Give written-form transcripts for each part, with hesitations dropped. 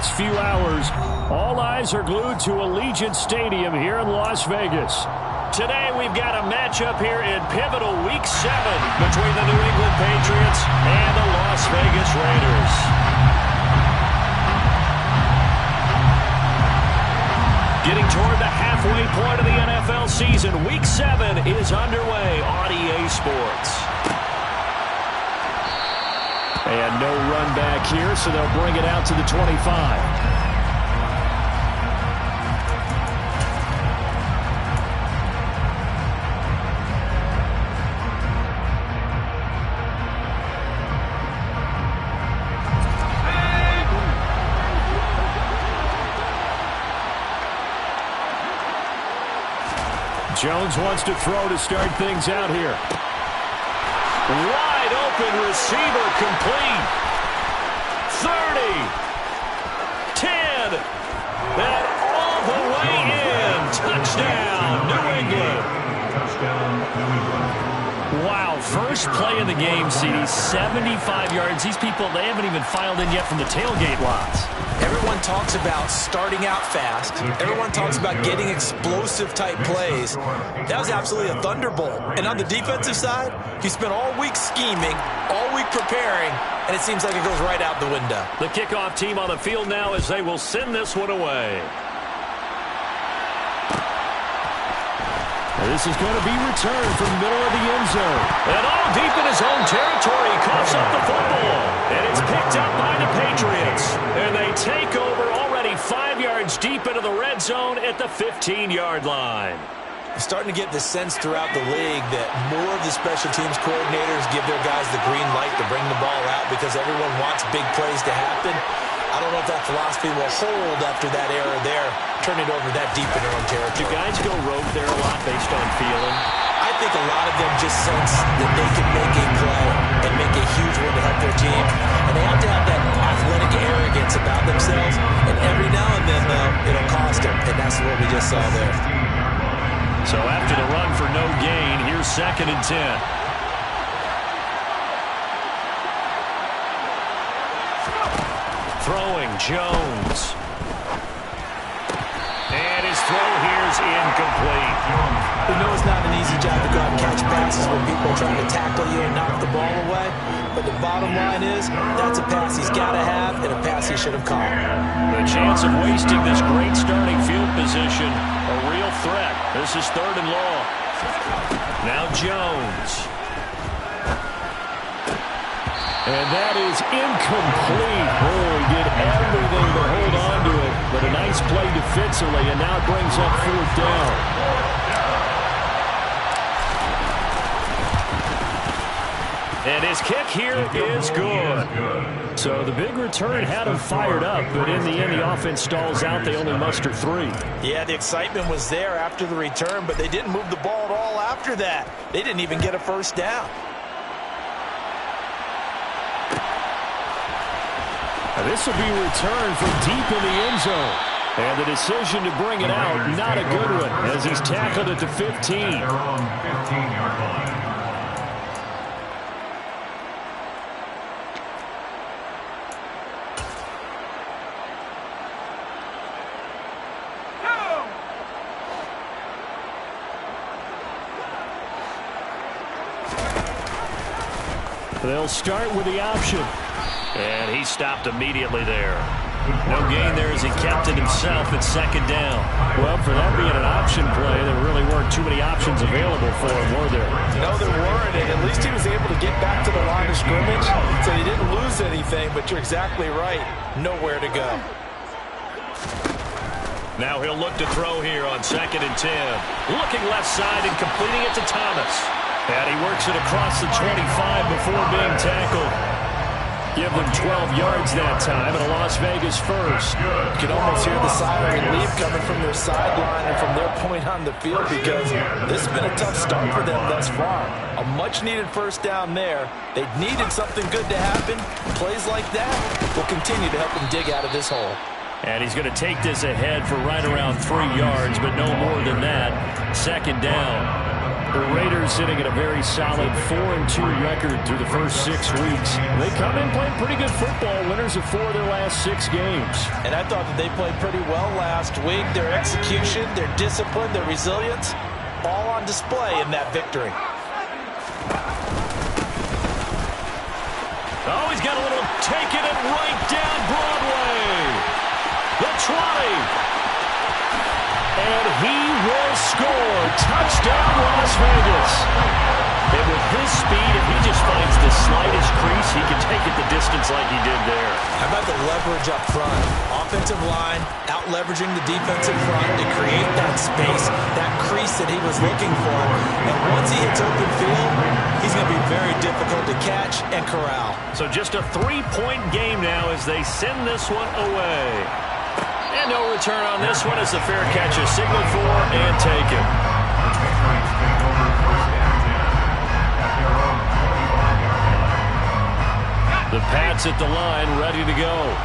next few hours, all eyes are glued to Allegiant Stadium here in Las Vegas. Today we've got a matchup here in pivotal Week 7 between the New England Patriots and the Las Vegas Raiders. Getting toward the halfway point of the NFL season, Week 7 is underway on EA Sports. And no run back here, so they'll bring it out to the 25. Jones wants to throw to start things out here. Wide open receiver complete. 30. 10. And all the way in. Touchdown, New England. Touchdown, New England. Wow, first play of the game, CD, 75 yards. These people, they haven't even filed in yet from the tailgate lots. Everyone talks about starting out fast. Everyone talks about getting explosive-type plays. That was absolutely a thunderbolt. And on the defensive side, he spent all week scheming, all week preparing, and it seems like it goes right out the window. The kickoff team on the field now as they will send this one away. This is going to be returned from the middle of the end zone. And all deep in his own territory, he coughs up the football. And it's picked up by the Patriots. And they take over already 5 yards deep into the red zone at the 15-yard line. You're starting to get the sense throughout the league that more of the special teams coordinators give their guys the green light to bring the ball out because everyone wants big plays to happen. I don't know if that philosophy will hold after that error there, turn it over that deep in their own territory. Do guys go rogue there a lot based on feeling? I think a lot of them just sense that they can make a play and make a huge one to help their team. And they have to have that athletic arrogance about themselves. And every now and then, though, it'll cost them. And that's what we just saw there. So after the run for no gain, here's 2nd and 10. Throwing, Jones. And his throw here is incomplete. We know it's not an easy job to go out and catch passes when people are trying to tackle you and knock the ball away. But the bottom line is, that's a pass he's got to have and a pass he should have caught. The chance of wasting this great starting field position, a real threat. This is 3rd and long. Now Jones. And that is incomplete. Oh, he did everything to hold on to it. But a nice play defensively, and now it brings up 4th down. And his kick here is good. So the big return had him fired up, but in the end, the offense stalls out. They only muster 3. Yeah, the excitement was there after the return, but they didn't move the ball at all after that. They didn't even get a first down. This will be returned from deep in the end zone. And the decision to bring it out, not a good one, as he's tackled at the 15. They'll start with the option. And he stopped immediately there. No gain there as he kept it himself at 2nd down. Well, for that being an option play, there really weren't too many options available for him, were there? No, there weren't, and at least he was able to get back to the line of scrimmage, so he didn't lose anything, but you're exactly right. Nowhere to go. Now he'll look to throw here on 2nd and 10. Looking left side and completing it to Thomas. And he works it across the 25 before being tackled. Give them 12 yards that time, and a Las Vegas first. You can almost hear the siren relief coming from their sideline and from their point on the field because this has been a tough start for them thus far. A much-needed first down there. They needed something good to happen. Plays like that will continue to help them dig out of this hole. And he's going to take this ahead for right around 3 yards, but no more than that. 2nd down. The Raiders sitting at a very solid 4-2 record through the first 6 weeks. They come in playing pretty good football, winners of 4 of their last 6 games. And I thought that they played pretty well last week. Their execution, their discipline, their resilience, all on display in that victory. Oh, he's got a little taking it right down Broadway. The 20. And he will score. Touchdown, Las Vegas. And with his speed, if he just finds the slightest crease, he can take it the distance like he did there. How about the leverage up front? Offensive line out-leveraging the defensive front to create that space, that crease that he was looking for. And once he hits open field, he's going to be very difficult to catch and corral. So just a 3-point game now as they send this one away. And no return on this one as the fair catch is signaled for and taken. The Pats at the line, ready to go.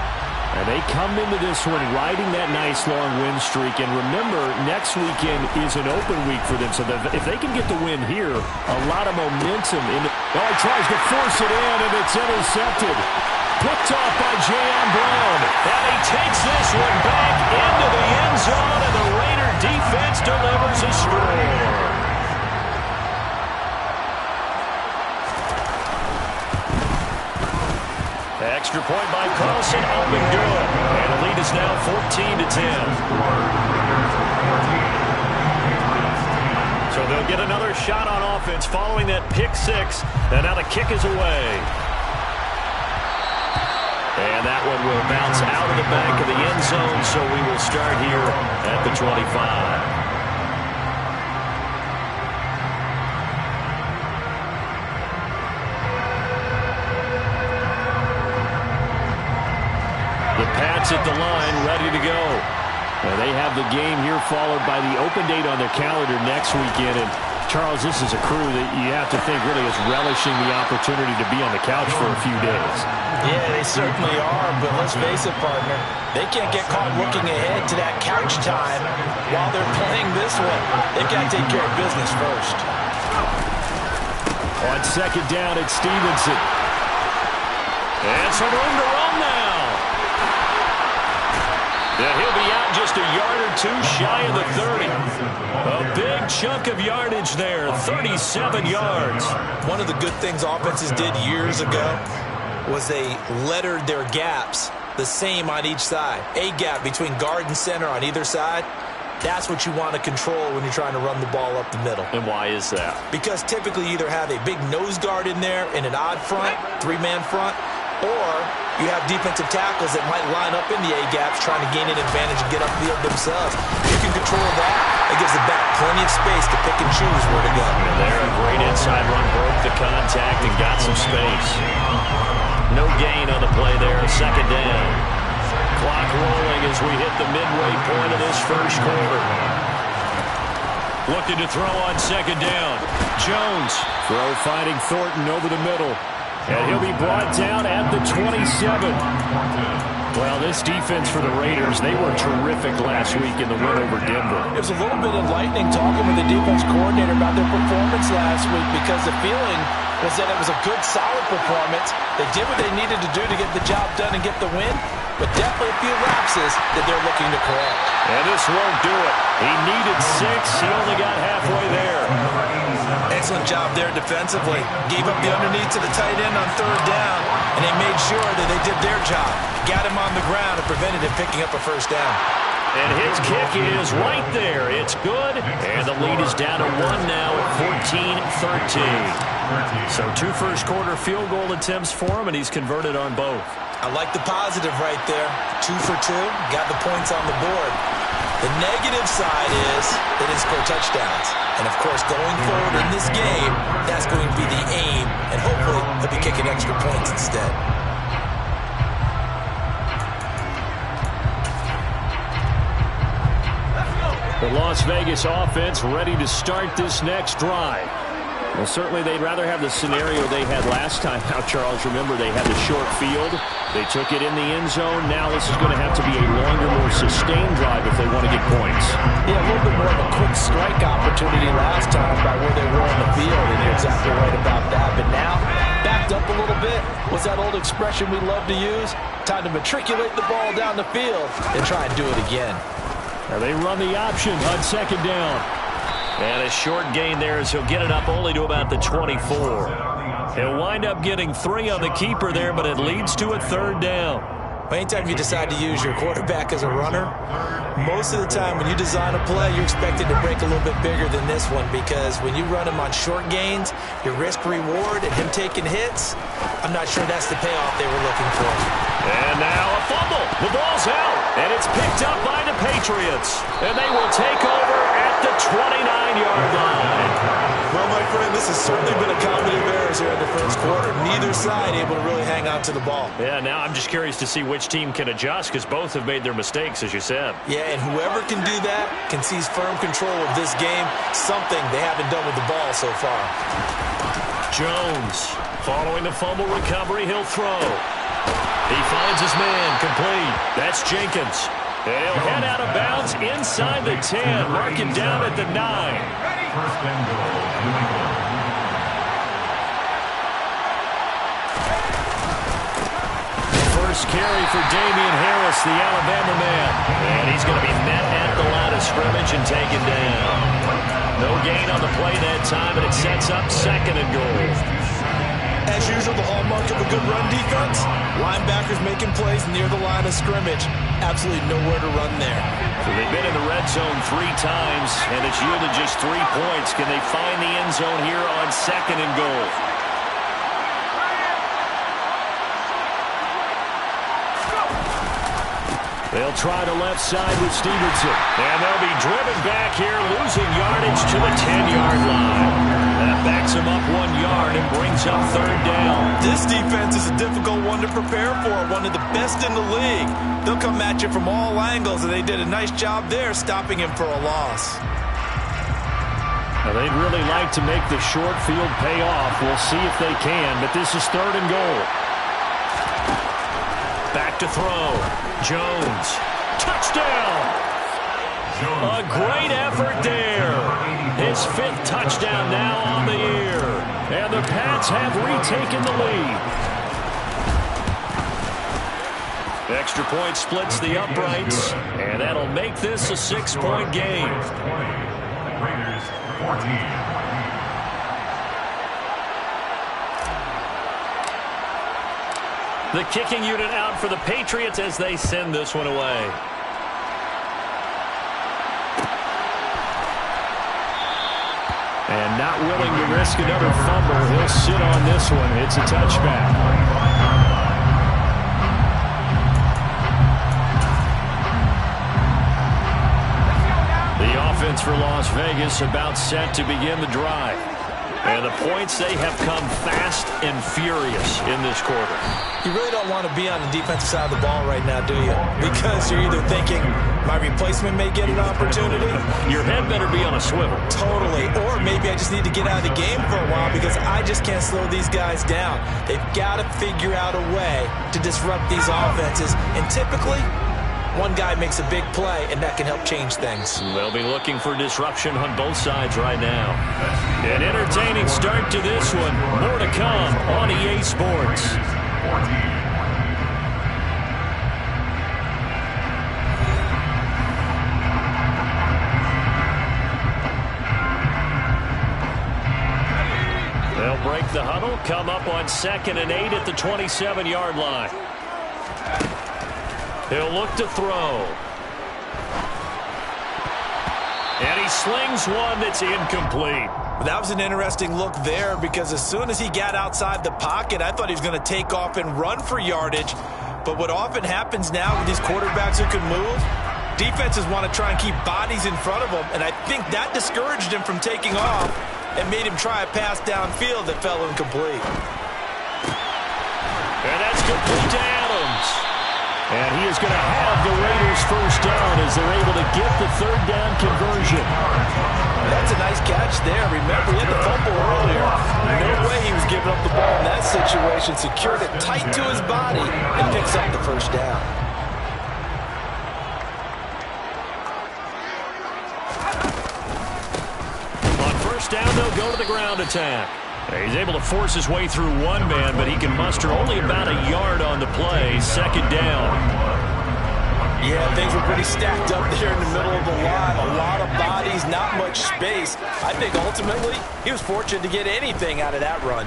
And they come into this one riding that nice long win streak. And remember, next weekend is an open week for them. So that if they can get the win here, a lot of momentum. Oh, he tries to force it in, and it's intercepted. Picked off by J.M. Brown. And he takes this one back into the end zone, and the Raider defense delivers a score. Extra point by Carlson, open good. And the lead is now 14-10. So they'll get another shot on offense following that pick six. And now the kick is away. And that one will bounce out of the back of the end zone, so we will start here at the 25. Pats at the line, ready to go. And they have the game here followed by the open date on their calendar next weekend. And Charles, this is a crew that you have to think really is relishing the opportunity to be on the couch for a few days. Yeah, they certainly are, but let's face it, partner. They can't get caught looking ahead to that couch time while they're playing this one. They've got to take care of business first. On second down, it's Stevenson. And some room to run now. Yeah, he'll be out just a yard or two shy of the 30. A big chunk of yardage there, 37 yards. One of the good things offenses did years ago was they lettered their gaps the same on each side. A gap between guard and center on either side. That's what you want to control when you're trying to run the ball up the middle. And why is that? Because typically you either have a big nose guard in there in an odd front, 3-man front, or you have defensive tackles that might line up in the A-gaps trying to gain an advantage and get upfield themselves. You can control that. It gives the back plenty of space to pick and choose where to go. And there, a great inside run, broke the contact and got some space. No gain on the play there, second down. Clock rolling as we hit the midway point of this first quarter. Looking to throw on second down. Jones. Throw finding Thornton over the middle. And he'll be brought down at the 27. Well, this defense for the Raiders, they were terrific last week in the win over Denver. It was a little bit enlightening talking with the defense coordinator about their performance last week because the feeling was that it was a good, solid performance. They did what they needed to do to get the job done and get the win, but definitely a few lapses that they're looking to correct. And this won't do it. He needed 6. He only got halfway there. Excellent job there defensively. Gave up the underneath to the tight end on third down, and they made sure that they did their job. Got him on the ground and prevented him picking up a first down. And his kick is right there. It's good. And the lead is down to 1 now at 14-13. So 2 first-quarter field goal attempts for him, and he's converted on both. I like the positive right there. 2 for 2. Got the points on the board. The negative side is they didn't score touchdowns. And, of course, going forward in this game, that's going to be the aim. And hopefully he'll be kicking extra points instead. The Las Vegas offense ready to start this next drive. Well, certainly they'd rather have the scenario they had last time out, Charles. Remember, they had the short field. They took it in the end zone. Now this is going to have to be a longer, more sustained drive if they want to get points. Yeah, a little bit more of a quick strike opportunity last time by where they were on the field, and you're exactly right about that. But now, backed up a little bit, what's that old expression we love to use? Time to matriculate the ball down the field and try and do it again. Now they run the option on second down. And a short gain there as he'll get it up only to about the 24. He'll wind up getting 3 on the keeper there, but it leads to a third down. Anytime you decide to use your quarterback as a runner, most of the time when you design a play, you're expected to break a little bit bigger than this one, because when you run him on short gains, your risk-reward and him taking hits, I'm not sure that's the payoff they were looking for. And now a fumble. The ball's out, and it's picked up by the Patriots. And they will take over at the 29-yard line. Well, my friend, this has certainly been a comedy of errors here in the first quarter. Neither side able to really hang on to the ball. Yeah, now I'm just curious to see which team can adjust, because both have made their mistakes, as you said. Yeah, and whoever can do that can seize firm control of this game, something they haven't done with the ball so far. Jones, following the fumble recovery, he'll throw. He finds his man, complete. That's Jenkins. He'll head out of bounds inside the 10, mark him down at the 9. First and goal, New England. First carry for Damian Harris, the Alabama man. And he's going to be met at the line of scrimmage and taken down. No gain on the play that time, and it sets up second and goal. As usual, the hallmark of a good run defense, linebackers making plays near the line of scrimmage. Absolutely nowhere to run there. So they've been in the red zone 3 times, and it's yielded just 3 points. Can they find the end zone here on second and goal? They'll try the left side with Stevenson. And they'll be driven back here, losing yardage to the 10-yard line. That backs him up 1 yard and brings up third down. This defense is a difficult one to prepare for, one of the best in the league. They'll come at you from all angles, and they did a nice job there stopping him for a loss. Now they'd really like to make the short field pay off. We'll see if they can, but this is third and goal. Back to throw. Jones. Touchdown! A great effort there. His 5th touchdown now on the year. And the Pats have retaken the lead. Extra point splits the uprights, and that'll make this a 6-point game. Raiders 14. The kicking unit out for the Patriots as they send this one away. And not willing to risk another fumble, he'll sit on this one. It's a touchback. The offense for Las Vegas about set to begin the drive. And the points, they have come fast and furious in this quarter. You really don't want to be on the defensive side of the ball right now, do you? Because you're either thinking, my replacement may get an opportunity. Your head better be on a swivel. Totally. Or maybe I just need to get out of the game for a while because I just can't slow these guys down. They've got to figure out a way to disrupt these offenses. And typically, one guy makes a big play, and that can help change things. They'll be looking for disruption on both sides right now. An entertaining start to this one. More to come on EA Sports. They'll break the huddle, come up on 2nd and 8 at the 27-yard line. He'll look to throw. And he slings one that's incomplete. That was an interesting look there because as soon as he got outside the pocket, I thought he was going to take off and run for yardage. But what often happens now with these quarterbacks who can move, defenses want to try and keep bodies in front of them, and I think that discouraged him from taking off and made him try a pass downfield that fell incomplete. And that's complete to Adams. And he is going to have the Raiders first down as they're able to get the third down conversion. That's a nice catch there. Remember, he had the fumble earlier. No way he was giving up the ball in that situation. Secured it tight to his body and picks up the first down. On first down, they'll go to the ground attack. He's able to force his way through one man, but he can muster only about a yard on the play. Second down. Yeah, things were pretty stacked up there in the middle of the line. A lot of bodies, not much space. I think ultimately he was fortunate to get anything out of that run.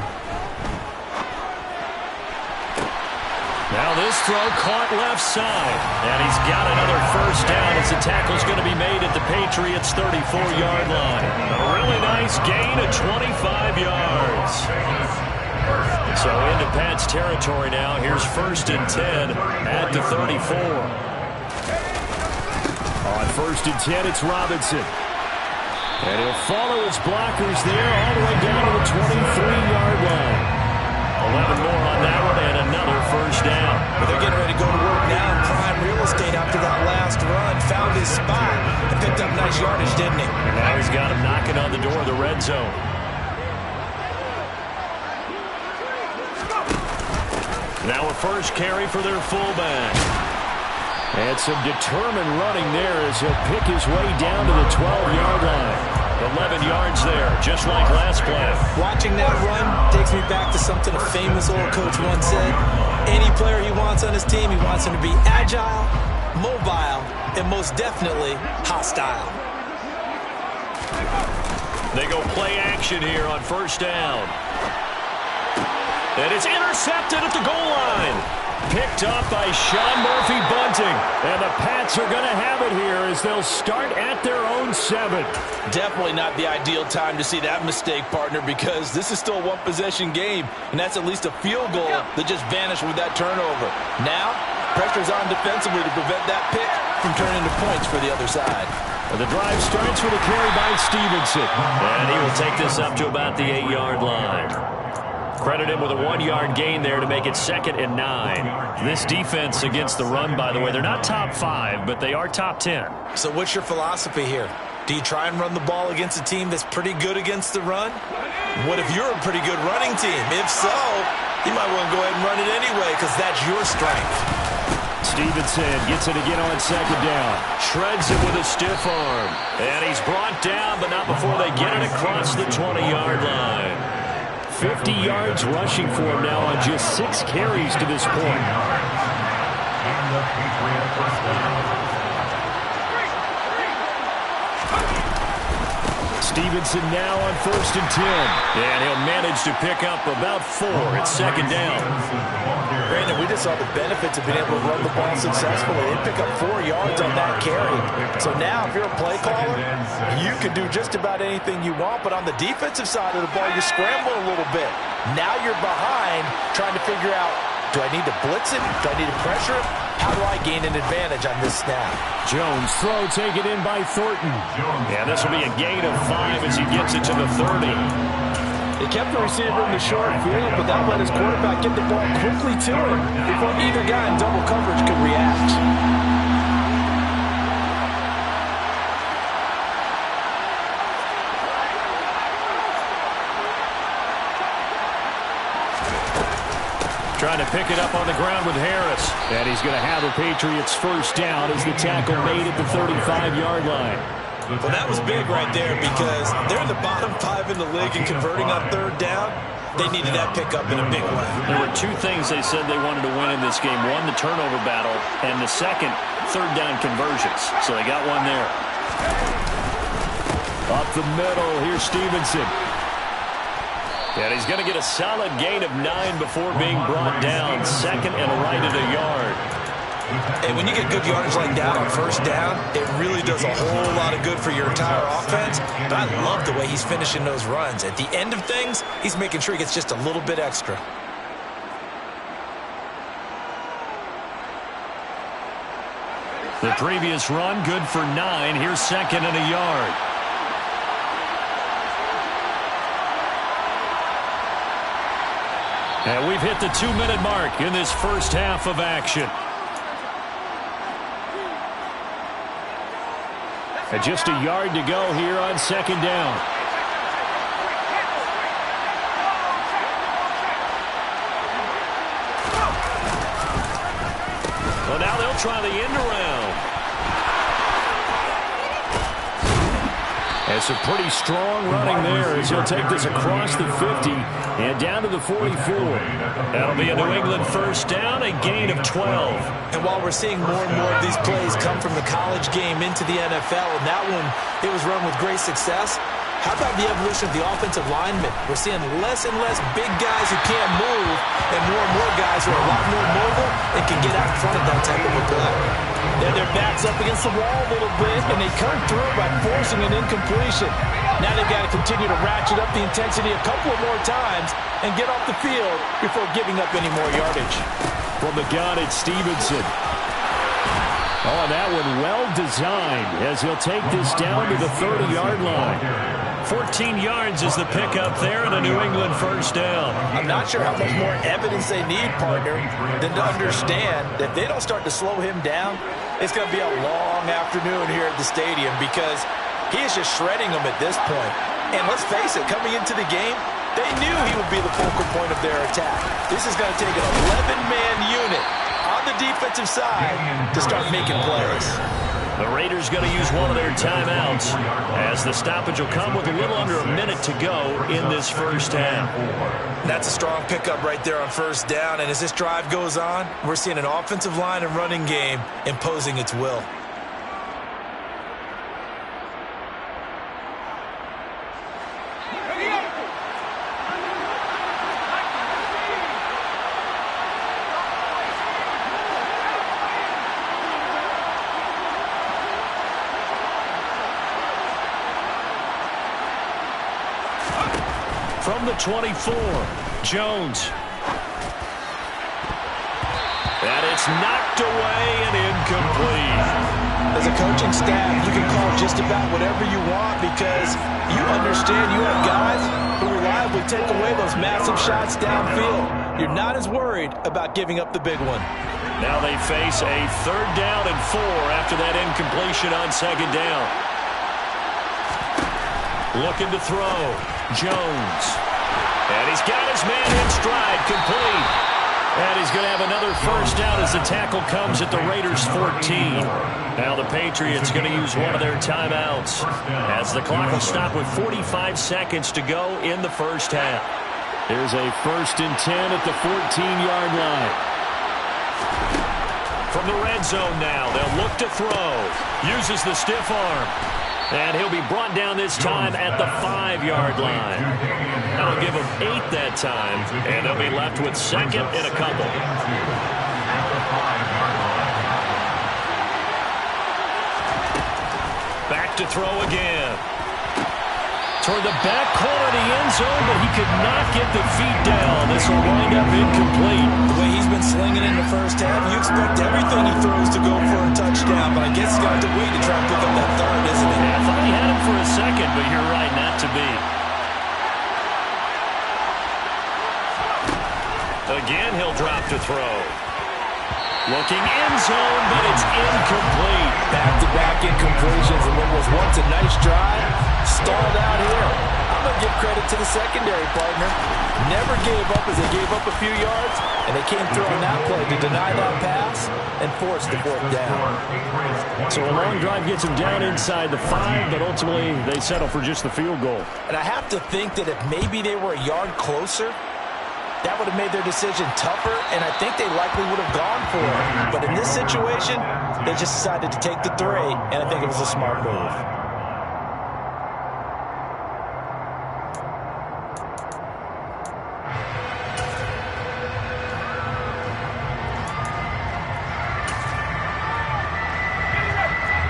Now this throw caught left side. And he's got another first down as the tackle's going to be made at the Patriots' 34-yard line. A really nice gain of 25 yards. So into Pat's territory now. Here's 1st and 10 at the 34. On 1st and 10, it's Robinson. And he'll follow his blockers there all the way down to the 23-yard line. 11 more on that one and another first down. But they're getting ready to go to work now in prime real estate after that last run. Found his spot and picked up nice yardage, didn't he? And now he's got him knocking on the door of the red zone. Now a first carry for their fullback. And some determined running there as he'll pick his way down to the 12-yard line. 11 yards there, just like last play. Watching that run takes me back to something a famous old coach once said. Any player he wants on his team, he wants him to be agile, mobile, and most definitely hostile. They go play action here on first down. And it's intercepted at the goal line. Picked up by Sean Murphy-Bunting. And the Pats are going to have it here as they'll start at their own 7. Definitely not the ideal time to see that mistake, partner, because this is still a one-possession game, and that's at least a field goal that just vanished with that turnover. Now, pressure's on defensively to prevent that pick from turning into points for the other side. And the drive starts with a carry by Stevenson. And he will take this up to about the 8-yard line. Credit him with a 1-yard gain there to make it 2nd and 9. This defense against the run, by the way, they're not top 5, but they are top 10. So what's your philosophy here? Do you try and run the ball against a team that's pretty good against the run? What if you're a pretty good running team? If so, you might want to go ahead and run it anyway because that's your strength. Stevenson gets it again on 2nd down. Shreds it with a stiff arm. And he's brought down, but not before they get it across the 20-yard line. 50 yards rushing for him now on just 6 carries to this point. And the Patriot first down. Stevenson now on 1st and 10. And he'll manage to pick up about 4 at 2nd down. Brandon, we just saw the benefits of being able to run the ball successfully. They pick up 4 yards on that carry. So now, if you're a play caller, you can do just about anything you want. But on the defensive side of the ball, you scramble a little bit. Now you're behind trying to figure out, do I need to blitz it? Do I need to pressure it? How do I gain an advantage on this snap? Jones throw taken in by Thornton. Yeah, this will be a gain of 5 as he gets it to the 30. They kept the receiver in the short field, but that let his quarterback get the ball quickly to him before either guy in double coverage could react. Trying to pick it up on the ground with Harris. And he's going to have the Patriots first down as the tackle made at the 35-yard line. Well, that was big right there because they're in the bottom 5 in the league and converting on 3rd down. They needed that pickup in a big way. There were 2 things they said they wanted to win in this game. One, the turnover battle, and the second, 3rd down conversions. So they got one there. Up the middle, here's Stevenson. And he's going to get a solid gain of 9 before being brought down. 2nd and right at a yard. And when you get good yardage like that on 1st down, it really does a whole lot of good for your entire offense. But I love the way he's finishing those runs. At the end of things, he's making sure he gets just a little bit extra. The previous run, good for 9. Here's 2nd and a yard. And we've hit the 2-minute mark in this first half of action. And just a yard to go here on second down. Well, now they'll try the end around. And some pretty strong running there as he'll take this across the 50 and down to the 44. That'll be a New England first down, a gain of 12. And while we're seeing more and more of these plays come from the college game into the NFL, and that one, it was run with great success, how about the evolution of the offensive linemen? We're seeing less and less big guys who can't move and more guys who are a lot more mobile and can get out in front of that type of a play. Then their backs up against the wall a little bit, and they come through by forcing an incompletion. Now they've got to continue to ratchet up the intensity a couple of more times and get off the field before giving up any more yardage. From the gun, it's Stevenson. Oh, that one well designed as he'll take this down to the 30-yard line. 14 yards is the pickup there and a New England first down. I'm not sure how much more evidence they need, partner, than to understand that if they don't start to slow him down, it's going to be a long afternoon here at the stadium because he is just shredding them at this point. And let's face it, coming into the game, they knew he would be the focal point of their attack. This is going to take an 11-man unit on the defensive side to start making plays. The Raiders going to use one of their timeouts as the stoppage will come with a little under a minute to go in this first half. That's a strong pickup right there on first down, and as this drive goes on, we're seeing an offensive line and running game imposing its will. From the 24, Jones. And it's knocked away and incomplete. As a coaching staff, you can call just about whatever you want because you understand you have guys who reliably take away those massive shots downfield. You're not as worried about giving up the big one. Now they face a 3rd down and 4 after that incompletion on 2nd down. Looking to throw. Jones. And he's got his man in stride, complete. And he's going to have another first down as the tackle comes at the Raiders' 14. Now the Patriots going to use one of their timeouts as the clock will stop with 45 seconds to go in the first half. There's a 1st and 10 at the 14-yard line. From the red zone now, they'll look to throw. Uses the stiff arm. And he'll be brought down this time at the 5-yard line. That'll give him 8 that time, and they'll be left with 2nd and a couple. Back to throw again. Toward the back corner of the end zone, but he could not get the feet down. This will wind up incomplete. The way he's been slinging in the first half, you expect everything he throws to go for a touchdown, but I guess he's got to wait to try and pick up that 3rd, isn't he? I thought he had him for a second, but you're right, not to be. Again, he'll drop to throw. Looking end zone, but it's incomplete. Back-to-back incompletions, and what was once a nice drive stalled out here. I'm going to give credit to the secondary partner. Never gave up as they gave up a few yards, and they came through on that play to deny that pass and force the 4th down. So a long drive gets them down inside the 5, but ultimately they settle for just the field goal. And I have to think that if maybe they were a yard closer, that would have made their decision tougher, and I think they likely would have gone for it. But in this situation, they just decided to take the 3, and I think it was a smart move.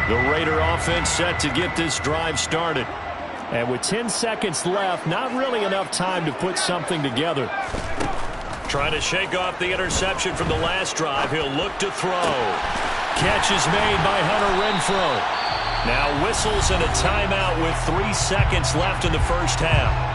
The Raider offense set to get this drive started. And with 10 seconds left, not really enough time to put something together. Trying to shake off the interception from the last drive. He'll look to throw. Catch is made by Hunter Renfrow. Now whistles and a timeout with 3 seconds left in the first half.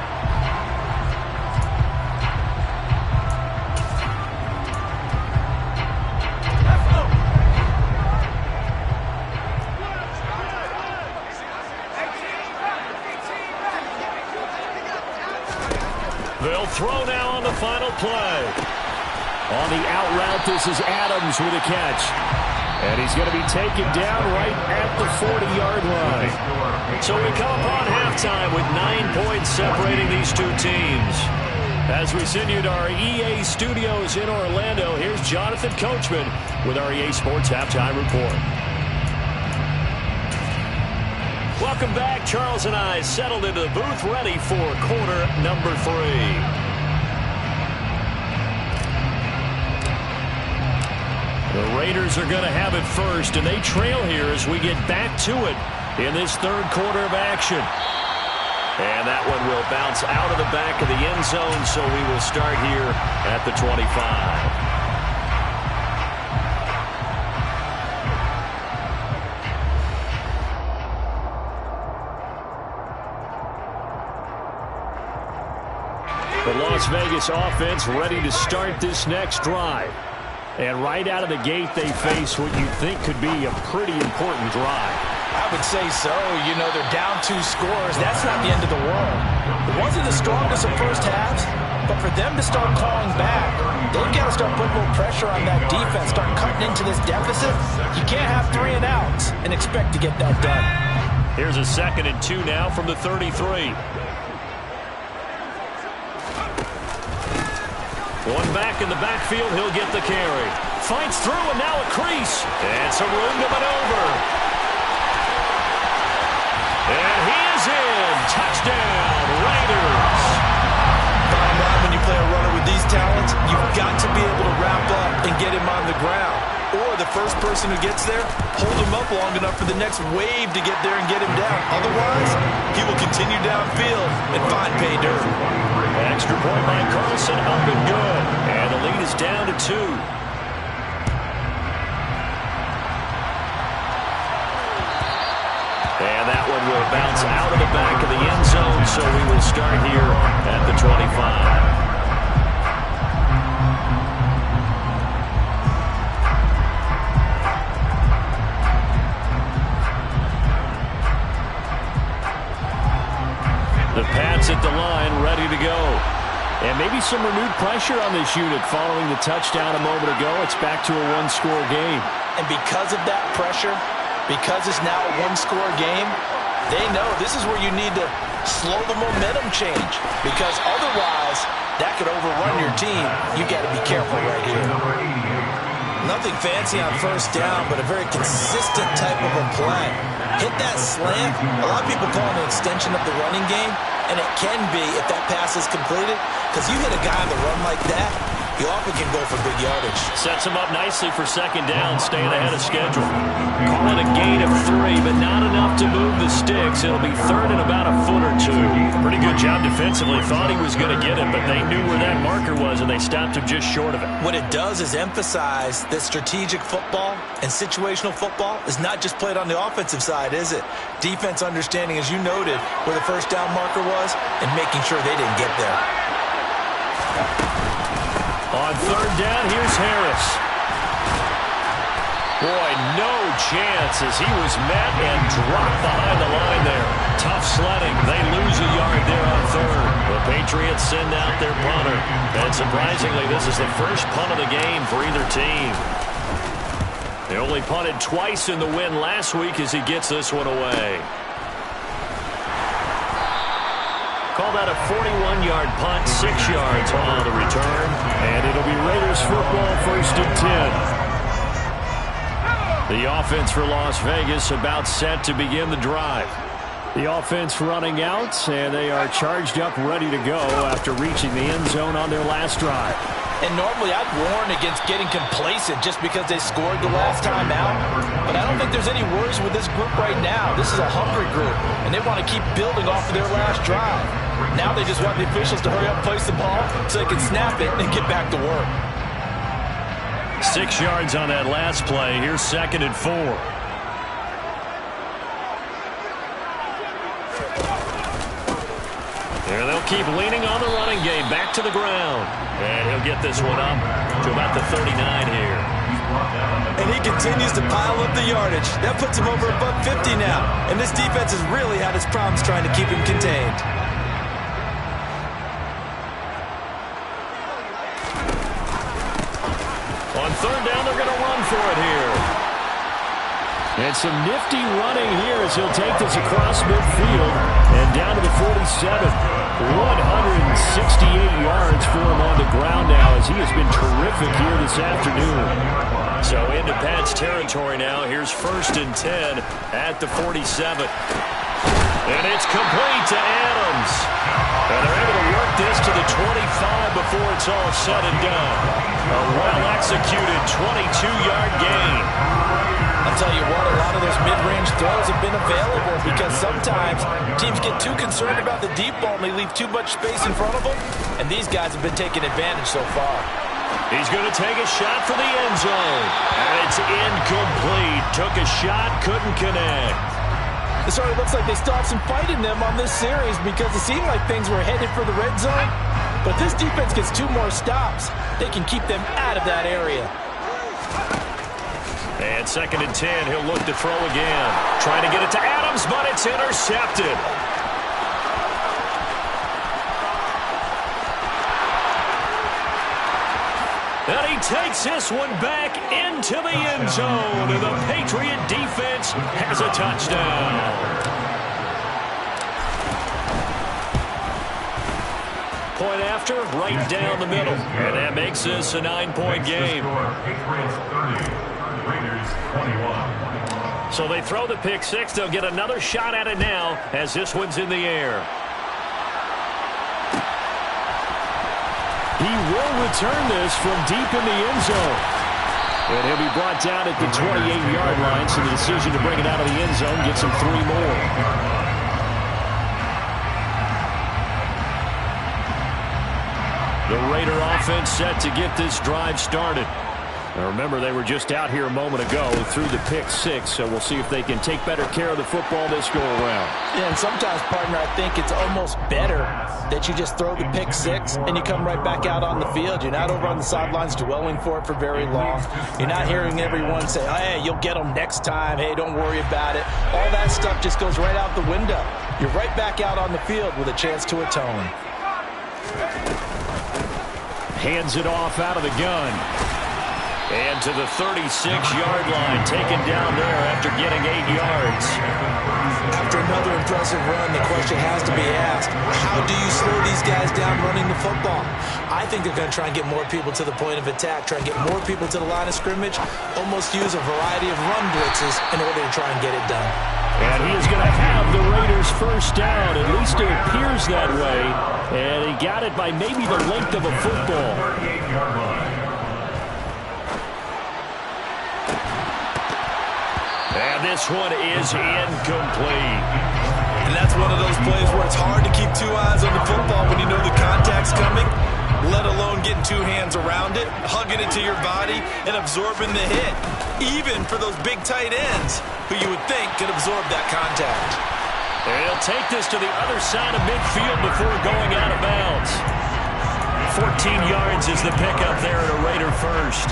They'll throw now on the final play. On the out route, this is Adams with a catch. And he's going to be taken down right at the 40-yard line. So we come upon halftime with 9 points separating these two teams. As we send you to our EA studios in Orlando, here's Jonathan Coachman with our EA Sports Halftime Report. Welcome back. Charles and I settled into the booth ready for quarter number 3. The Raiders are going to have it first, and they trail here as we get back to it in this third quarter of action. And that one will bounce out of the back of the end zone, so we will start here at the 25. The Las Vegas offense ready to start this next drive. And right out of the gate, they face what you think could be a pretty important drive. I would say so. You know, they're down 2 scores. That's not the end of the world. It wasn't the strongest of first halves, but for them to start clawing back, they've got to start putting more pressure on that defense, start cutting into this deficit. You can't have 3 and outs and expect to get that done. Here's a 2nd and 2 now from the 33. One back in the backfield, he'll get the carry. Fights through, and now a crease. And some room to maneuver. And he is in. Touchdown, Raiders. Bottom line, when you play a runner with these talents, you've got to be able to wrap up and get him on the ground. Or the first person who gets there, hold him up long enough for the next wave to get there and get him down. Otherwise, he will continue downfield and find pay dirt. Extra point by Carlson, up and good. And the lead is down to 2. And that one will bounce out of the back of the end zone, so we will start here at the 25. The Pats at the line, ready to go. And maybe some renewed pressure on this unit following the touchdown a moment ago. It's back to a 1-score game. And because of that pressure, because it's now a 1-score game, they know this is where you need to slow the momentum change. Because otherwise, that could overrun your team. You got to be careful right here. Nothing fancy on first down, but a very consistent type of a play. Hit that slant. A lot of people call it an extension of the running game, and it can be if that pass is completed, because you hit a guy on the run like that, you often can go for big yardage. Sets him up nicely for 2nd down, staying ahead of schedule. Call it a gain of 3, but not enough to move the sticks. It'll be 3rd and about a foot or 2. Pretty good job defensively. Thought he was going to get it, but they knew where that marker was, and they stopped him just short of it. What it does is emphasize that strategic football and situational football is not just played on the offensive side, is it? Defense understanding, as you noted, where the first down marker was and making sure they didn't get there. On 3rd down, here's Harris. Boy, no chance as he was met and dropped behind the line there. Tough sledding. They lose a yard there on 3rd. The Patriots send out their punter. And surprisingly, this is the first punt of the game for either team. They only punted twice in the win last week as he gets this one away. Call that a 41-yard punt, 6 yards on the return. And it'll be Raiders football, 1st and 10. The offense for Las Vegas about set to begin the drive. The offense running out, and they are charged up, ready to go after reaching the end zone on their last drive. And normally I'd warn against getting complacent just because they scored the last time out. But I don't think there's any worries with this group right now. This is a hungry group, and they want to keep building off of their last drive. Now they just want the officials to hurry up, place the ball, so they can snap it and get back to work. 6 yards on that last play. Here's 2nd and 4. And they'll keep leaning on the running game. Back to the ground. And he'll get this one up to about the 39 here. And he continues to pile up the yardage. That puts him over above 50 now. And this defense has really had its problems trying to keep him contained. third down, they're going to run for it here. And some nifty running here as he'll take this across midfield and down to the 47. 168 yards for him on the ground now as he has been terrific here this afternoon. So into Pat's territory now. Here's 1st and 10 at the 47. And it's complete to Adams. And they're able to work this to the 25 before it's all said and done. A well-executed 22-yard gain. I'll tell you what, a lot of those mid-range throws have been available because sometimes teams get too concerned about the deep ball and they leave too much space in front of them, and these guys have been taking advantage so far. He's going to take a shot for the end zone, and it's incomplete. Took a shot, couldn't connect. It sort of looks like they still have some fight in them on this series because it seemed like things were headed for the red zone, but this defense gets 2 more stops. They can keep them out of that area. And 2nd and 10, he'll look to throw again. Trying to get it to Adams, but it's intercepted. And he takes this one back into the end zone. And the Patriot defense has a touchdown. Point after, right down the middle. And that makes this a 9-point game. So they throw the pick 6. They'll get another shot at it now as this one's in the air. He will return this from deep in the end zone. And he'll be brought down at the 28-yard line, so the decision to bring it out of the end zone gets him 3 more. The Raider offense set to get this drive started. Now remember, they were just out here a moment ago through the pick 6, so we'll see if they can take better care of the football this go-around. Yeah, and sometimes, partner, I think it's almost better that you just throw the pick 6 and you come right back out on the field. You're not over on the sidelines dwelling for it for very long. You're not hearing everyone say, hey, you'll get them next time. Hey, don't worry about it. All that stuff just goes right out the window. You're right back out on the field with a chance to atone. Hands it off out of the gun. And to the 36-yard line, taken down there after getting 8 yards. After another impressive run, the question has to be asked, how do you slow these guys down running the football? I think they're going to try and get more people to the point of attack, try and get more people to the line of scrimmage, almost use a variety of run blitzes in order to try and get it done. And he is going to have the Raiders' first down. At least it appears that way. And he got it by maybe the length of a football. And this one is incomplete. And that's one of those plays where it's hard to keep 2 eyes on the football when you know the contact's coming, let alone getting 2 hands around it, hugging it to your body, and absorbing the hit. Even for those big tight ends, who you would think could absorb that contact. And he'll take this to the other side of midfield before going out of bounds. 14 yards is the pickup there at a Raider first.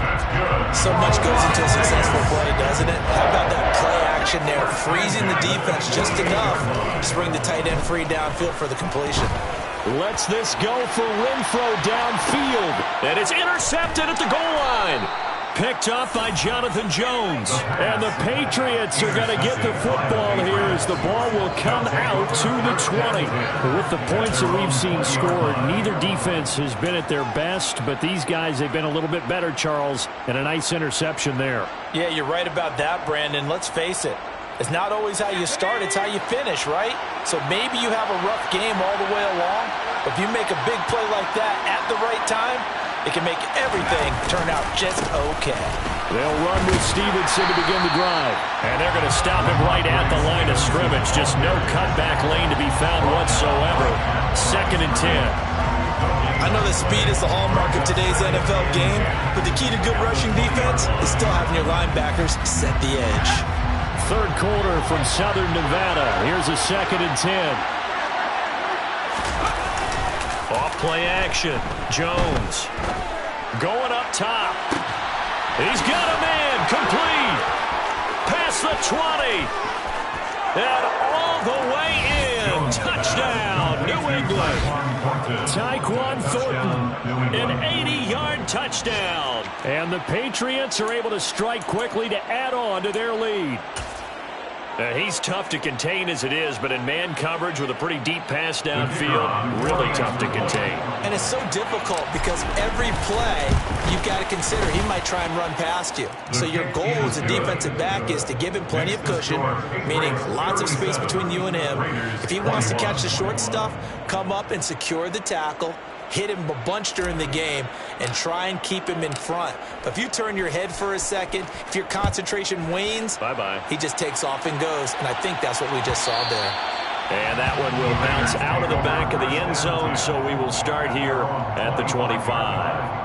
So much goes into a successful play, doesn't it? How about that play action there, freezing the defense just enough to bring the tight end free downfield for the completion. Lets this go for Renfro downfield. And it's intercepted at the goal line. Picked off by Jonathan Jones. And the Patriots are going to get the football here as the ball will come out to the 20. With the points that we've seen scored, neither defense has been at their best, but these guys have been a little bit better, Charles, and a nice interception there. Yeah, you're right about that, Brandon. Let's face it. It's not always how you start, it's how you finish, right? So maybe you have a rough game all the way along, but if you make a big play like that at the right time, it can make everything turn out just okay. They'll run with Stevenson to begin the drive. And they're going to stop him right at the line of scrimmage. Just no cutback lane to be found whatsoever. 2nd and 10. I know that speed is the hallmark of today's NFL game, but the key to good rushing defense is still having your linebackers set the edge. Third quarter from Southern Nevada. Here's a 2nd and 10. Off play action. Jones going up top. He's got a man. Complete. Past the 20. And all the way in. Touchdown, New England. Tyquan Thornton. An 80-yard touchdown. And the Patriots are able to strike quickly to add on to their lead. He's tough to contain as it is, but in man coverage with a pretty deep pass downfield, really tough to contain. And it's so difficult because every play you've got to consider he might try and run past you. So your goal as a defensive back is to give him plenty of cushion, meaning lots of space between you and him. If he wants to catch the short stuff, come up and secure the tackle, hit him a bunch during the game, and try and keep him in front. But if you turn your head for a second, if your concentration wanes, bye-bye. He just takes off and goes, and I think that's what we just saw there. And that one will bounce out of the back of the end zone, so we will start here at the 25.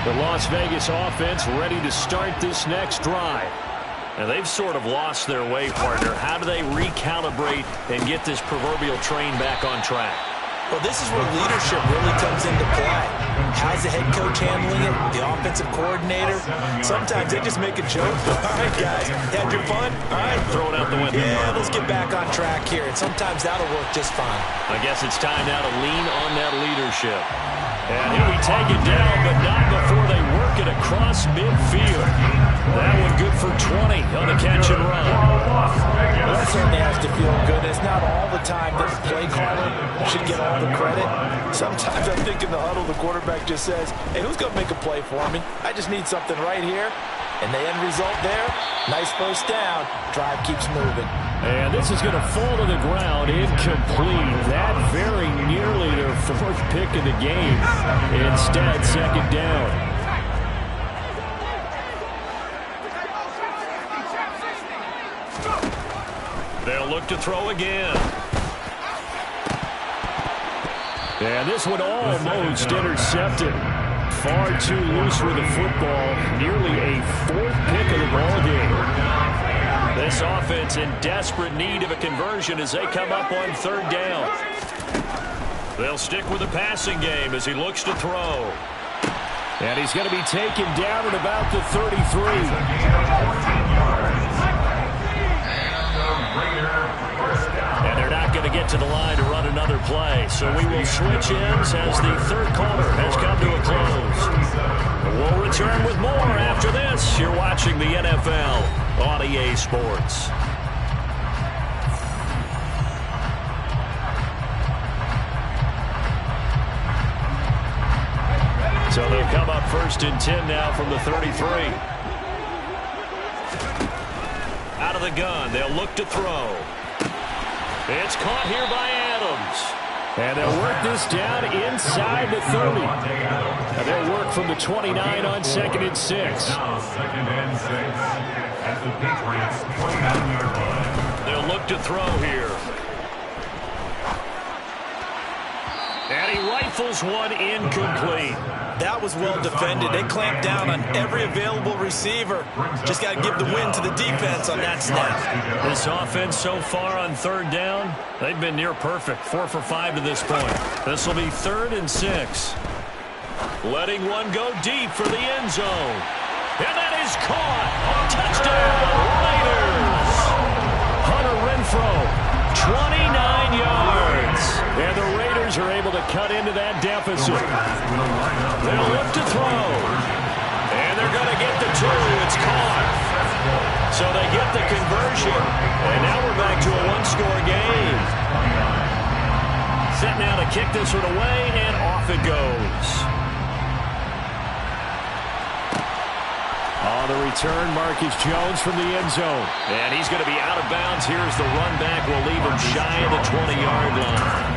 The Las Vegas offense ready to start this next drive. Now they've sort of lost their way, partner. How do they recalibrate and get this proverbial train back on track? Well, this is where leadership really comes into play. How's the head coach handling it? The offensive coordinator? Sometimes they just make a joke. All right, guys, had your fun? All right. Throw it out the window. Yeah, let's get back on track here. And sometimes that'll work just fine. I guess it's time now to lean on that leadership. And here we take it down, but not before they work it across midfield. That one good for 20 on the catch and run. Well, that certainly has to feel good. It's not all the time that the play caller should get all the credit. Sometimes I think in the huddle, the quarterback just says, hey, who's going to make a play for me? I just need something right here. And the end result there, nice first down. Drive keeps moving. And this is going to fall to the ground, incomplete. That very nearly their fourth pick of the game. Instead, second down. They'll look to throw again. And this one almost intercepted. Far too loose with the football. Nearly a fourth pick of the ball game. This offense in desperate need of a conversion as they come up on third down. They'll stick with the passing game as he looks to throw. And he's going to be taken down at about the 33. And they're not going to get to the line to run another play. So we will switch ends as the third quarter has come to a close. We'll return with more after this. You're watching the NFL on EA Sports. So they'll come up first and 10 now from the 33. Out of the gun, they'll look to throw. It's caught here by Adams. And they'll work this down inside the 30. And they'll work from the 29 on second and 6. Now second and 6 at the Patriots 29-yard line. They'll look to throw here. And he rifles one incomplete. That was well defended. They clamped down on every available receiver. Just got to give the win to the defense on that snap. This offense so far on third down, they've been near perfect. 4 for 5 to this point. This will be 3rd and 6. Letting one go deep for the end zone. And that is caught. Touchdown, Raiders. Hunter Renfrow, 29 yards. And the Raiders are able to cut into that deficit. They'll look to throw. And they're going to get the 2. It's caught. So they get the conversion. And now we're back to a one-score game. Set now to kick this one away, and off it goes. On the return, Marcus Jones from the end zone. And he's going to be out of bounds. Here's the run back. We'll leave him shy of the 20-yard line.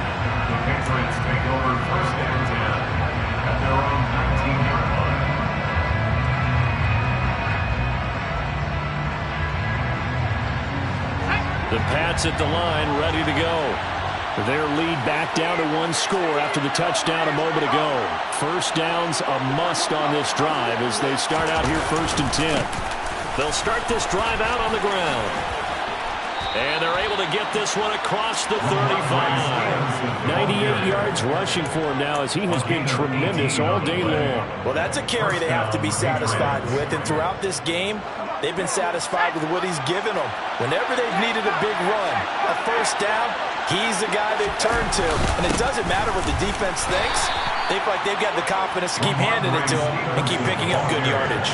The Patriots take over first and 10 at their own 19-yard line. The Pats at the line, ready to go. Their lead back down to 1 score after the touchdown a moment ago. First down's a must on this drive as they start out here 1st and 10. They'll start this drive out on the ground. And they're able to get this one across the 35. 98 yards rushing for him now as he has been tremendous all day long. Well, that's a carry they have to be satisfied with. And throughout this game, they've been satisfied with what he's given them. Whenever they've needed a big run, a first down, he's the guy they turn to. And it doesn't matter what the defense thinks. They feel like they've got the confidence to keep handing it to him and keep picking up good yardage.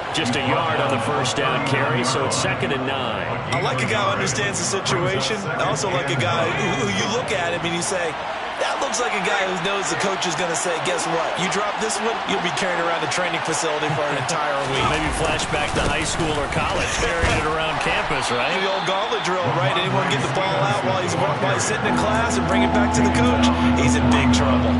Just a yard on the first down carry, so it's 2nd and 9. I like a guy who understands the situation. I also like a guy who you look at him and you say, that looks like a guy who knows the coach is going to say, guess what? You drop this one, you'll be carrying around the training facility for an entire week. Maybe flashback to high school or college, carrying it around campus, right? The old gauntlet drill, right? Anyone get the ball out while he's sitting in class and bring it back to the coach? He's in big trouble.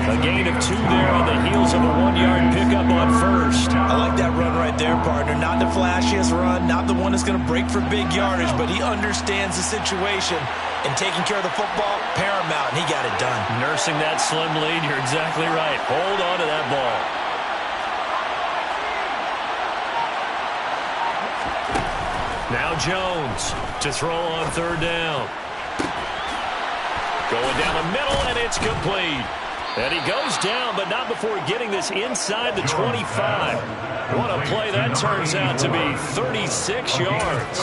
A gain of 2 there on the heels of a 1-yard pickup on first. I like that run right there, partner. Not the flashiest run, not the one that's going to break for big yardage, but he understands the situation, and taking care of the football, paramount, and he got it done. Nursing that slim lead, you're exactly right. Hold on to that ball. Now Jones to throw on 3rd down. Going down the middle, and it's complete. And he goes down, but not before getting this inside the 25. What a play that turns out to be, 36 yards.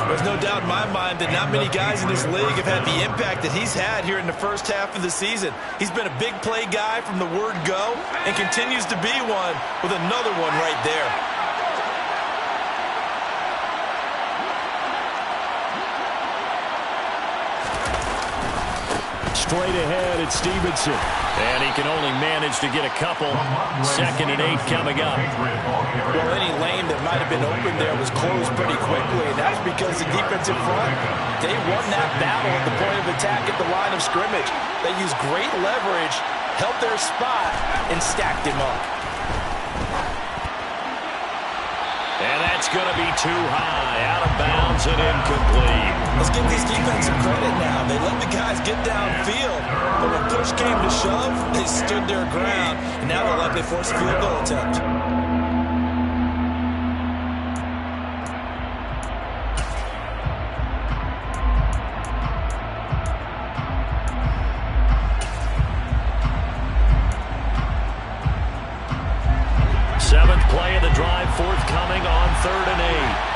There's no doubt in my mind that not many guys in this league have had the impact that he's had here in the first half of the season. He's been a big play guy from the word go and continues to be one with another one right there. Straight ahead, it's Stevenson. And he can only manage to get a couple. 2nd and 8 coming up. Well, any lane that might have been open there was closed pretty quickly, and that's because the defensive front, they won that battle at the point of attack at the line of scrimmage. They used great leverage, held their spot, and stacked him up. And that's going to be too high, out of bounds and incomplete. Let's give these defense some credit now. They let the guys get downfield, but when push came to shove, they stood their ground, and now they'll likely force a field goal attempt. Seventh play of the drive forthcoming on 3rd and 8.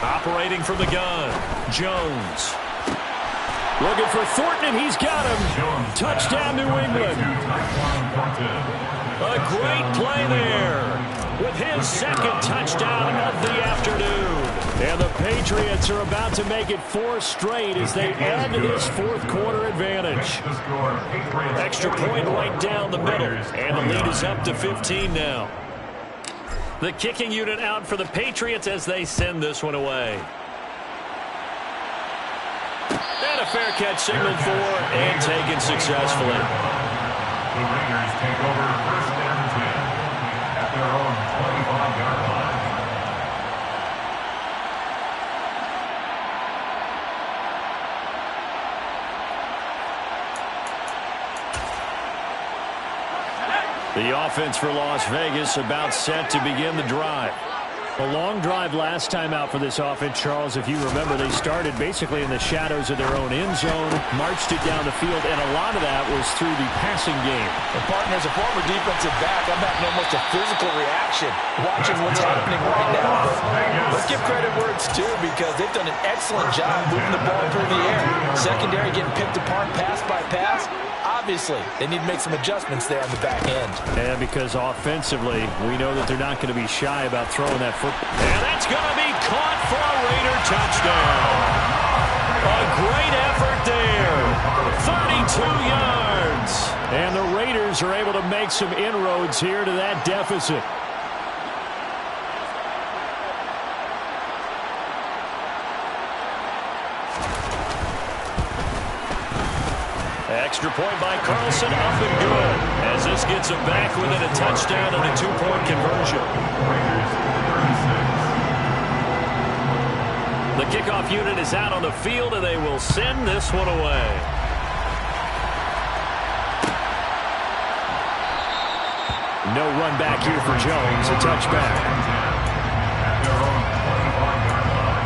Operating from the gun, Jones. Looking for Thornton, and he's got him. Touchdown, New England. A great play there with his 2nd touchdown of the afternoon. And the Patriots are about to make it 4 straight as they add to this 4th quarter advantage. Extra point right down the middle, and the lead is up to 15 now. The kicking unit out for the Patriots as they send this one away. And a fair catch signaled for and taken successfully. The Raiders take over 1st and 10 at their own 25-yard line. The offense for Las Vegas about set to begin the drive. A long drive last time out for this offense, Charles. If you remember, they started basically in the shadows of their own end zone, marched it down the field, and a lot of that was through the passing game. The partner, as a former defensive back, I'm having almost a physical reaction watching what's happening right now. Let's give credit where it's due because they've done an excellent job moving the ball through the air. Secondary getting picked apart pass by pass. Obviously, they need to make some adjustments there on the back end. And because offensively, we know that they're not going to be shy about throwing that football. And that's going to be caught for a Raider touchdown. A great effort there. 32 yards. And the Raiders are able to make some inroads here to that deficit. Extra point by Carlson, up and good, as this gets him back within a touchdown and a 2-point conversion. The kickoff unit is out on the field, and they will send this one away. no run back here for Jones. A touchback. At their own 25-yard line.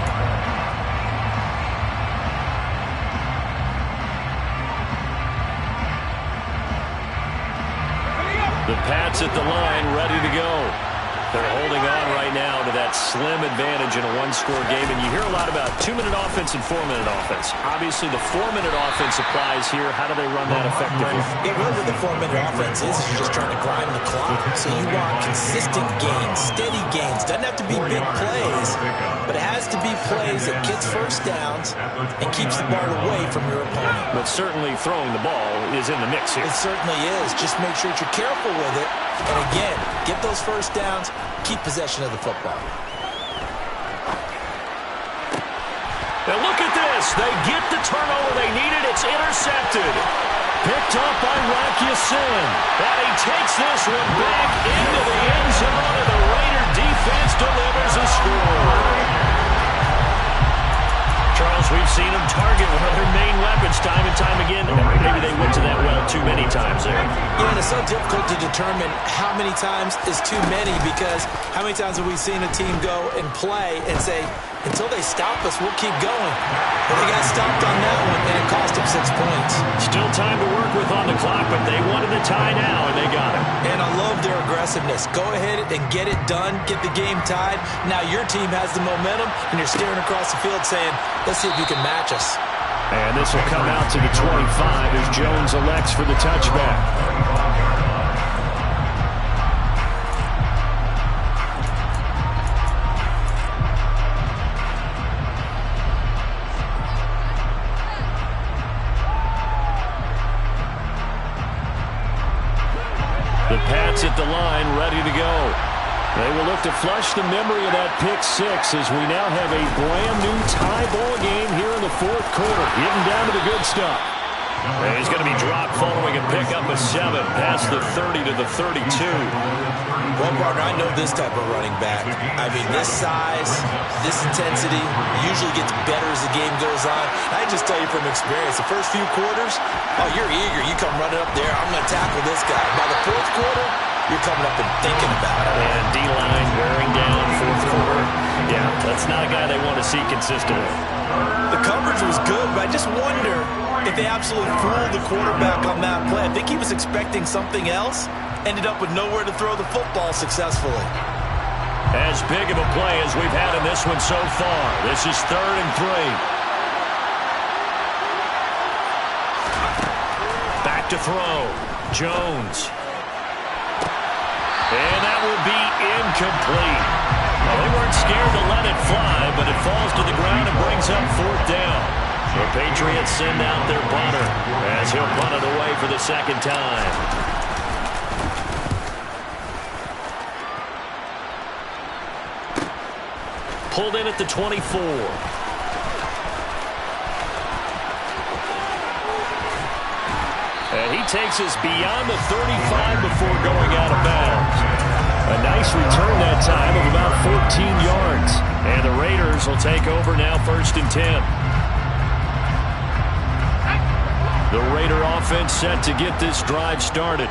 The Pats at the line, ready to go. They're holding on right now to that slim advantage in a one-score game. And you hear a lot about 2-minute offense and 4-minute offense. Obviously, the 4-minute offense applies here. How do they run that effectively? It really with the 4-minute offense is you're just trying to grind the clock. So you want consistent gains, steady gains. Doesn't have to be big plays, but it has to be plays that gets first downs and keeps the ball away from your opponent. But certainly throwing the ball is in the mix here. It certainly is. Just make sure that you're careful with it. And again, get those first downs, keep possession of the football. Now look at this. They get the turnover they needed. It's intercepted. Picked up by Rakiasin. And he takes this one back into the end zone, and the Raider defense delivers a score. Charles, we've seen them target one of their main weapons time and time again. Maybe they went to that well too many times there. Yeah, and it's so difficult to determine how many times is too many, because how many times have we seen a team go and play and say, until they stop us, we'll keep going. But they got stopped on that one, and it cost them 6 points. Still time to work with on the clock, but they wanted the tie now, and they got it. And I love their aggressiveness. Go ahead and get it done, get the game tied. Now your team has the momentum, and you're staring across the field saying, let's see if you can match us. And this will come out to the 25 as Jones elects for the touchback. The Pats at the line, ready to go. They will look to flush the memory of that pick six as we now have a brand-new tie ball game here in the fourth quarter. Getting down to the good stuff. And he's going to be dropped following a pickup of 7 past the 30 to the 32. Well, partner, I know this type of running back. I mean, this size, this intensity usually gets better as the game goes on. I just tell you from experience, the first few quarters, oh, you're eager. You come running up there. I'm going to tackle this guy. By the fourth quarter, you're coming up and thinking about it. And D-line wearing down fourth quarter. Yeah, that's not a guy they want to see consistently. The coverage was good, but I just wonder if they absolutely fooled the quarterback on that play. I think he was expecting something else. Ended up with nowhere to throw the football successfully. As big of a play as we've had in this one so far. This is 3rd and 3. Back to throw. Jones. And that will be incomplete. Well, they weren't scared to let it fly, but it falls to the ground and brings up 4th down. The Patriots send out their punter as he'll punt it away for the second time. Pulled in at the 24. And he takes us beyond the 35 before going out of bounds. A nice return that time of about 14 yards. And the Raiders will take over now 1st and 10. The Raider offense set to get this drive started.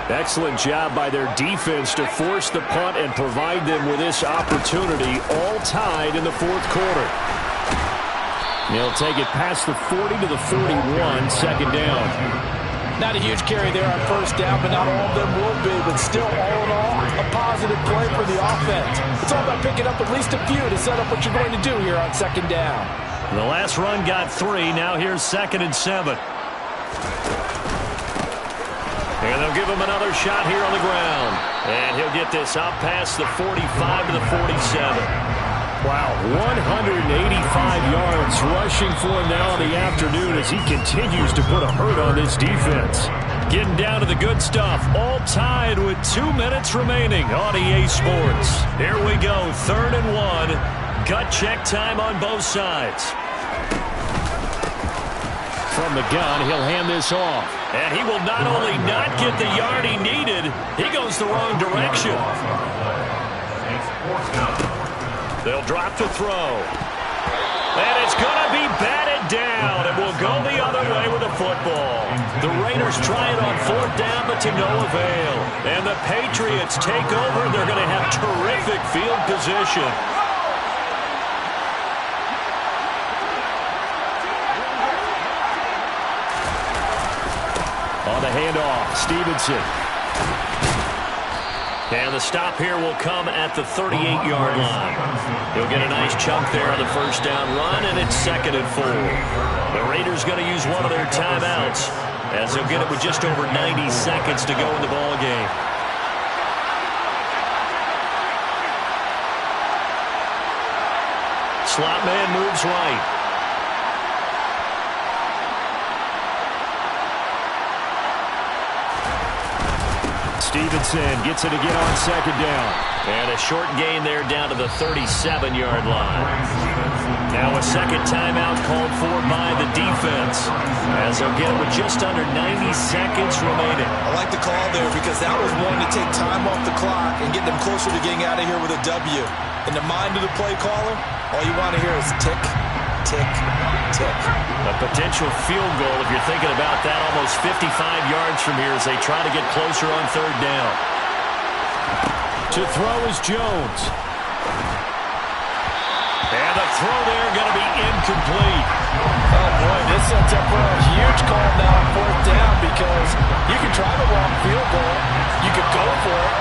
Excellent job by their defense to force the punt and provide them with this opportunity, all tied in the fourth quarter. They'll take it past the 40 to the 41, 2nd down. Not a huge carry there on 1st down, but not all of them will be. But still, all in all, a positive play for the offense. It's all about picking up at least a few to set up what you're going to do here on 2nd down. The last run got 3. Now here's 2nd and 7. And they'll give him another shot here on the ground. And he'll get this up past the 45 to the 47. Wow, 185 yards rushing for him now in the afternoon as he continues to put a hurt on this defense. Getting down to the good stuff, all tied with 2 minutes remaining on EA Sports. Here we go, 3rd and 1. Gut check time on both sides. From the gun, he'll hand this off. And he will not only not get the yard he needed, he goes the wrong direction. They'll drop to throw. And it's going to be batted down, and will go the other way with the football. The Raiders try it on 4th down, but to no avail. And the Patriots take over. They're going to have terrific field position. On the handoff, Stevenson. And the stop here will come at the 38-yard line. He'll get a nice chunk there on the first down run, and it's 2nd and 4. The Raiders going to use one of their timeouts, as they'll get it with just over 90 seconds to go in the ball game. Slot man moves right. Stevenson gets it again on 2nd down. And a short gain there down to the 37-yard line. Now a second timeout called for by the defense, as they'll get it with just under 90 seconds remaining. I like the call there because that was one to take time off the clock and get them closer to getting out of here with a W. In the mind of the play caller, all you want to hear is tick, tick, tick. A potential field goal, if you're thinking about that, almost 55 yards from here as they try to get closer on 3rd down. To throw is Jones. And the throw there going to be incomplete. Oh, boy, this sets up for a huge call now on 4th down because you can try the long field goal, you could go for it,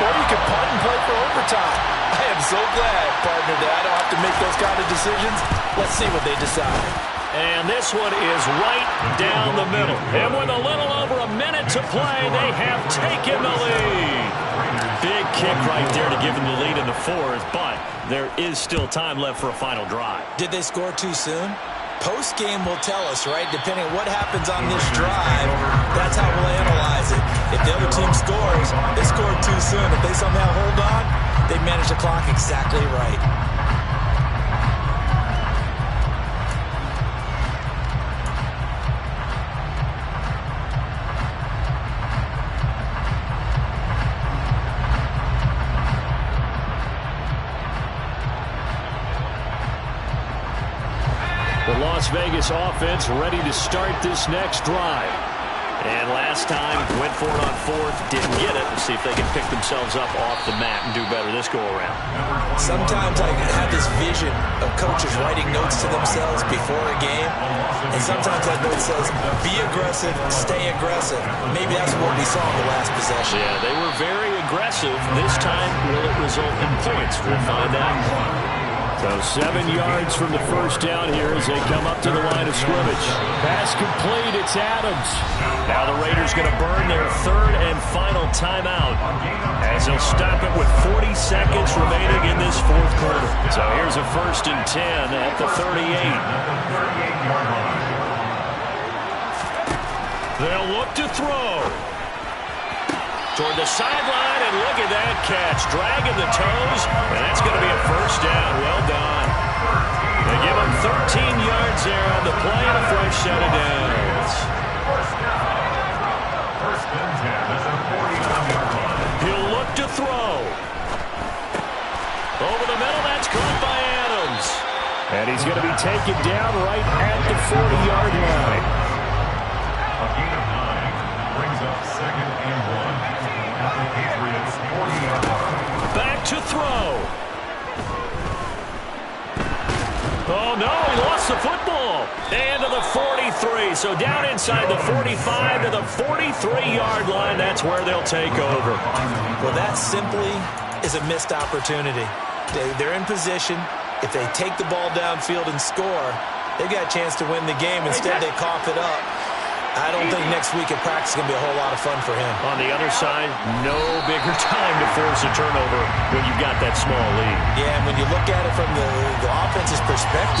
or you could punt and play for overtime. I am so glad, partner, that I don't have to make those kind of decisions. Let's see what they decide. And this one is right down the middle. And with a little over a minute to play, they have taken the lead. Big kick right there to give them the lead in the 4th, but there is still time left for a final drive. Did they score too soon? Post-game will tell us, right? Depending on what happens on this drive, that's how we'll analyze it. If the other team scores, they scored too soon. If they somehow hold on, they manage the clock exactly right. The Las Vegas offense ready to start this next drive. And last time, went for it on 4th, didn't get it. Let's see if they can pick themselves up off the mat and do better this go-around. Sometimes I have this vision of coaches writing notes to themselves before a game. And sometimes that note says, be aggressive, stay aggressive. Maybe that's what we saw in the last possession. Yeah, they were very aggressive. This time, will it result in points? We'll find out. So 7 yards from the first down here as they come up to the line of scrimmage. Pass complete, it's Adams. Now the Raiders going to burn their 3rd and final timeout as they'll stop it with 40 seconds remaining in this 4th quarter. So here's a 1st and 10 at the 38. They'll look to throw. Toward the sideline, and look at that catch. Dragging the toes, and that's going to be a 1st down. Well done. They give him 13 yards there on the play and a fresh set of downs. First and 10 is a 49-yard line. He'll look to throw. Over the middle, that's caught by Adams. And he's going to be taken down right at the 40-yard line. A gain of 9 brings up 2nd and 1. Patriots 40-yard line. Back to throw. Oh, no, he lost the football. And to the 43. So down inside the 45 to the 43-yard line. That's where they'll take over. Well, that simply is a missed opportunity. They're in position. If they take the ball downfield and score, they've got a chance to win the game. Instead, they cough it up. I don't think next week at practice is going to be a whole lot of fun for him. On the other side, no bigger time to force a turnover when you've got that small lead. Yeah, and when you look at it from the offense's perspective,